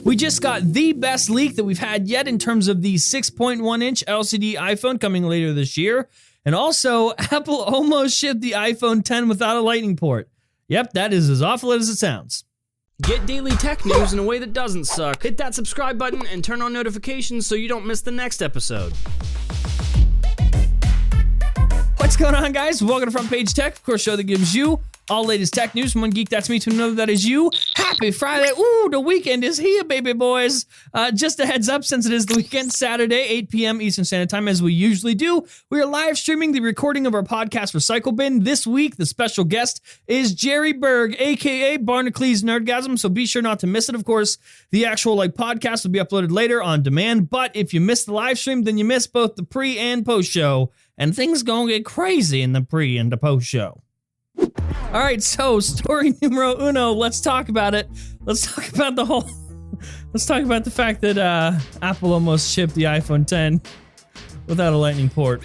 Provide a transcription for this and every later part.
We just got the best leak that we've had yet in terms of the 6.1-inch LCD iPhone coming later this year. And also, Apple almost shipped the iPhone 10 without a lightning port. Yep, that is as awful as it sounds. Get daily tech news in a way that doesn't suck. Hit that subscribe button and turn on notifications so you don't miss the next episode. What's going on, guys? Welcome to Front Page Tech, of course, show that gives you all latest tech news from one geek, that's me, to another, that is you. Happy Friday. Ooh, the weekend is here, baby boys. Just a heads up, since it is the weekend, Saturday, 8 p.m. Eastern Standard Time, as we usually do, we are live streaming the recording of our podcast Recycle Bin. This week, the special guest is Jerry Berg, aka Barnacles Nerdgasm, so be sure not to miss it. Of course, the actual podcast will be uploaded later on demand, but if you miss the live stream, then you miss both the pre and post show, and things gonna get crazy in the pre and the post show. All right, so story numero uno, let's talk about it. Let's talk about the fact that Apple almost shipped the iPhone 10 without a lightning port.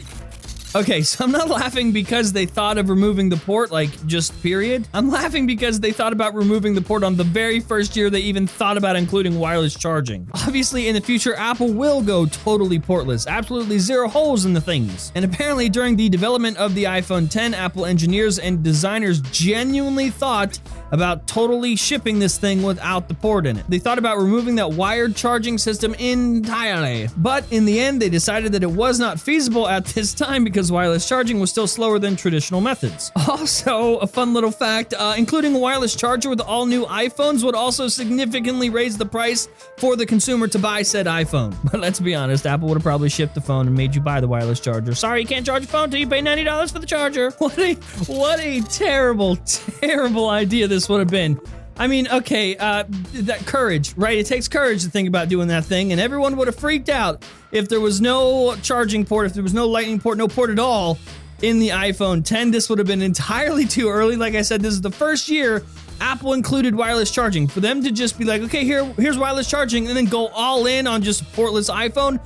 Okay, so I'm not laughing because they thought of removing the port, like, just period. I'm laughing because they thought about removing the port on the very first year they even thought about including wireless charging. Obviously, in the future, Apple will go totally portless, absolutely zero holes in the things. And apparently, during the development of the iPhone 10, Apple engineers and designers genuinely thought about totally shipping this thing without the port in it. They thought about removing that wired charging system entirely. But in the end, they decided that it was not feasible at this time because wireless charging was still slower than traditional methods. Also, a fun little fact, including a wireless charger with all new iPhones would also significantly raise the price for the consumer to buy said iPhone. But let's be honest, Apple would have probably shipped the phone and made you buy the wireless charger. Sorry, you can't charge your phone until you pay $90 for the charger. What a terrible, terrible idea this would have been. I mean, okay, that courage, right? It takes courage to think about doing that thing, and everyone would have freaked out if there was no charging port, if there was no lightning port, no port at all in the iPhone 10. This would have been entirely too early. Like I said, this is the first year Apple included wireless charging. For them to just be like, okay, here's wireless charging, and then go all in on just a portless iPhone,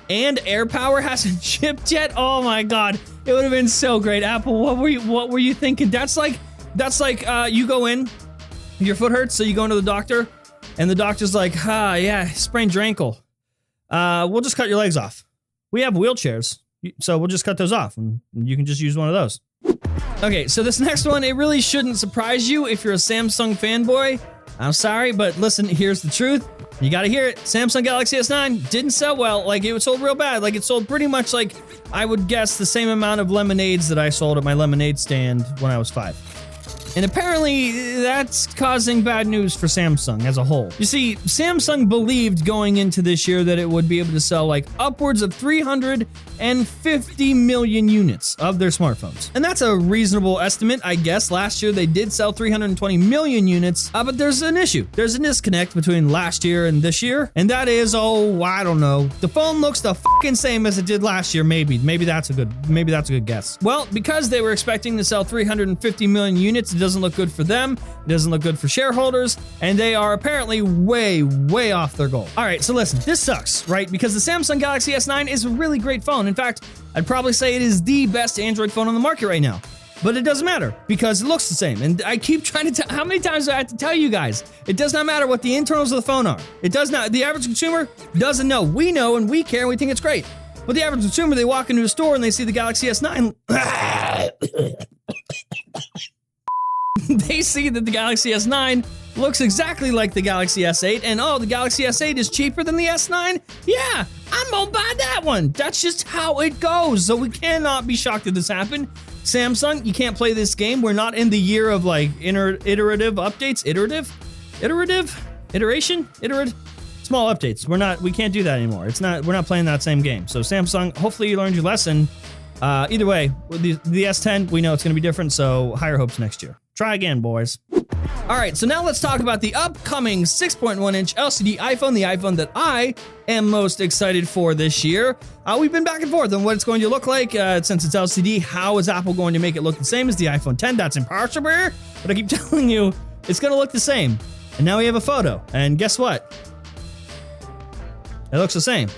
and AirPower hasn't shipped yet. Oh my God, it would have been so great. Apple, what were you thinking? That's like you go in. Your foot hurts, so you go into the doctor, and the doctor's like, yeah, sprained your ankle. We'll just cut your legs off. We have wheelchairs, so we'll just cut those off, and you can just use one of those. Okay, so this next one, it really shouldn't surprise you if you're a Samsung fanboy. I'm sorry, but listen, here's the truth. You gotta hear it. Samsung Galaxy S9 didn't sell well. Like, it was sold real bad. Like, it sold pretty much like, I would guess, the same amount of lemonades that I sold at my lemonade stand when I was 5. And apparently, that's causing bad news for Samsung as a whole. You see, Samsung believed going into this year that it would be able to sell like upwards of 350 million units of their smartphones. And that's a reasonable estimate, I guess. Last year, they did sell 320 million units, but there's an issue. There's a disconnect between last year and this year, and that is, I don't know. The phone looks the fucking same as it did last year, maybe. Maybe that's a good guess. Well, because they were expecting to sell 350 million units, it doesn't look good for them, it doesn't look good for shareholders, and they are apparently way, way off their goal. All right, so listen, this sucks, right? Because the Samsung Galaxy S9 is a really great phone. In fact, I'd probably say it is the best Android phone on the market right now. But it doesn't matter because it looks the same. And I keep trying to how many times do I have to tell you guys? It does not matter what the internals of the phone are. It does not. The average consumer doesn't know. We know and we care and we think it's great. But the average consumer, they walk into a store and they see the Galaxy S9. They see that the Galaxy S9 looks exactly like the Galaxy S8, and the Galaxy S8 is cheaper than the S9? Yeah, I'm gonna buy that one. That's just how it goes. So we cannot be shocked that this happened. Samsung, you can't play this game. We're not in the year of like iterative updates. Iteration? Small updates. We can't do that anymore. We're not playing that same game. So Samsung, hopefully you learned your lesson. Either way, with the S10, we know it's gonna be different, so higher hopes next year. Try again, boys. All right, so now let's talk about the upcoming 6.1-inch LCD iPhone, the iPhone that I am most excited for this year. We've been back and forth on what it's going to look like since it's LCD. How is Apple going to make it look the same as the iPhone 10? That's impossible, but I keep telling you, it's going to look the same. And now we have a photo, and guess what? It looks the same.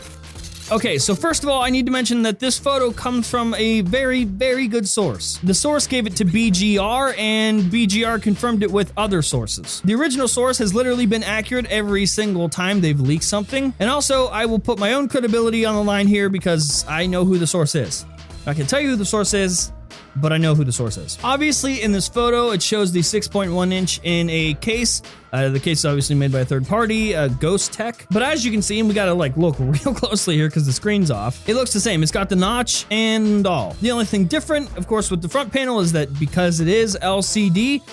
Okay, so first of all, I need to mention that this photo comes from a very, very good source. The source gave it to BGR, and BGR confirmed it with other sources. The original source has literally been accurate every single time they've leaked something. And also, I will put my own credibility on the line here because I know who the source is. I can tell you who the source is, but I know who the source is. Obviously, in this photo, it shows the 6.1 inch in a case. The case is obviously made by a third party, Ghost Tech. But as you can see, and we gotta look real closely here because the screen's off, it looks the same. It's got the notch and all. The only thing different, of course, with the front panel is that because it is LCD,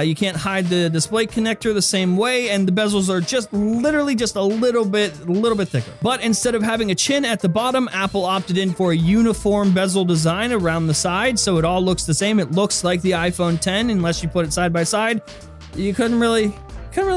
you can't hide the display connector the same way, and the bezels are just literally just a little bit thicker. But instead of having a chin at the bottom, Apple opted in for a uniform bezel design around the side, so it all looks the same. It looks like the iPhone 10, unless you put it side by side. You couldn't really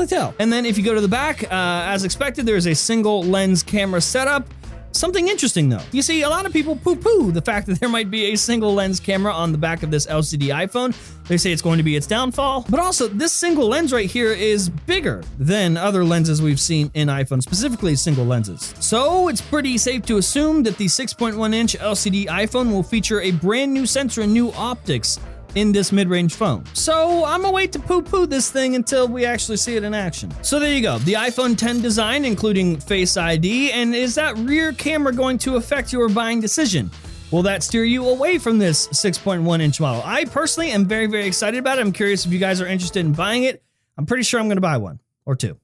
tell. And then if you go to the back, as expected, there's a single lens camera setup. Something interesting though. You see, a lot of people poo-poo the fact that there might be a single lens camera on the back of this LCD iPhone. They say it's going to be its downfall. But also, this single lens right here is bigger than other lenses we've seen in iPhone, specifically single lenses. So it's pretty safe to assume that the 6.1 inch LCD iPhone will feature a brand new sensor and new optics in this mid-range phone. So I'm gonna wait to poo-poo this thing until we actually see it in action. So there you go, the iPhone 10 design, including Face ID, and is that rear camera going to affect your buying decision? Will that steer you away from this 6.1 inch model? I personally am very, very excited about it. I'm curious if you guys are interested in buying it. I'm pretty sure I'm gonna buy one, or two,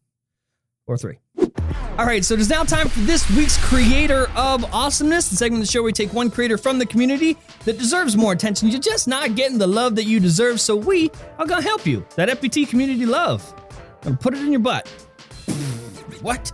or three. All right, so it is now time for this week's Creator of Awesomeness, the segment of the show where we take one creator from the community that deserves more attention. You're just not getting the love that you deserve, so we are gonna help you. That FPT community love. And put it in your butt. What?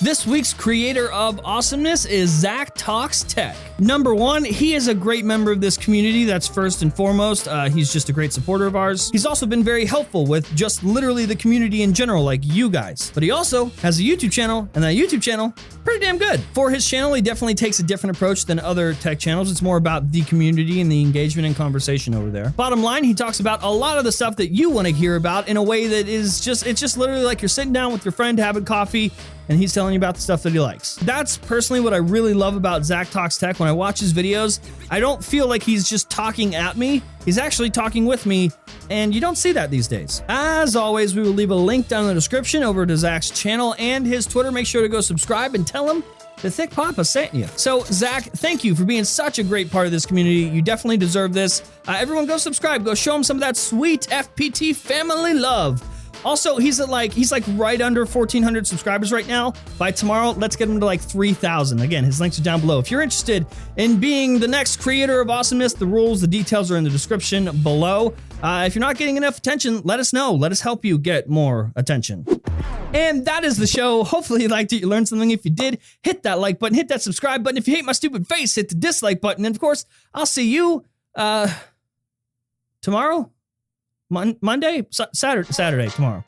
This week's Creator of Awesomeness is Zach Talks Tech. Number one, he is a great member of this community. That's first and foremost. He's just a great supporter of ours. He's also been very helpful with just literally the community in general, like you guys. But he also has a YouTube channel, and that YouTube channel, pretty damn good. For his channel, he definitely takes a different approach than other tech channels. It's more about the community and the engagement and conversation over there. Bottom line, he talks about a lot of the stuff that you want to hear about in a way that is just, it's just literally like you're sitting down with your friend having coffee, and he's telling you about the stuff that he likes. That's personally what I really love about Zach Talks Tech. When I watch his videos, I don't feel like he's just talking at me. He's actually talking with me, and you don't see that these days. As always, we will leave a link down in the description over to Zach's channel and his Twitter. Make sure to go subscribe and tell him the Thick Papa sent you. So, Zach, thank you for being such a great part of this community. You definitely deserve this. Everyone go subscribe. Go show him some of that sweet FPT family love. Also, he's like right under 1,400 subscribers right now. By tomorrow, let's get him to like 3,000. Again, his links are down below. If you're interested in being the next Creator of Awesomeness, the rules, the details are in the description below. If you're not getting enough attention, let us know. Let us help you get more attention. And that is the show. Hopefully you liked it. You learned something. If you did, hit that like button, hit that subscribe button. If you hate my stupid face, hit the dislike button. And of course, I'll see you tomorrow. Monday? Saturday tomorrow.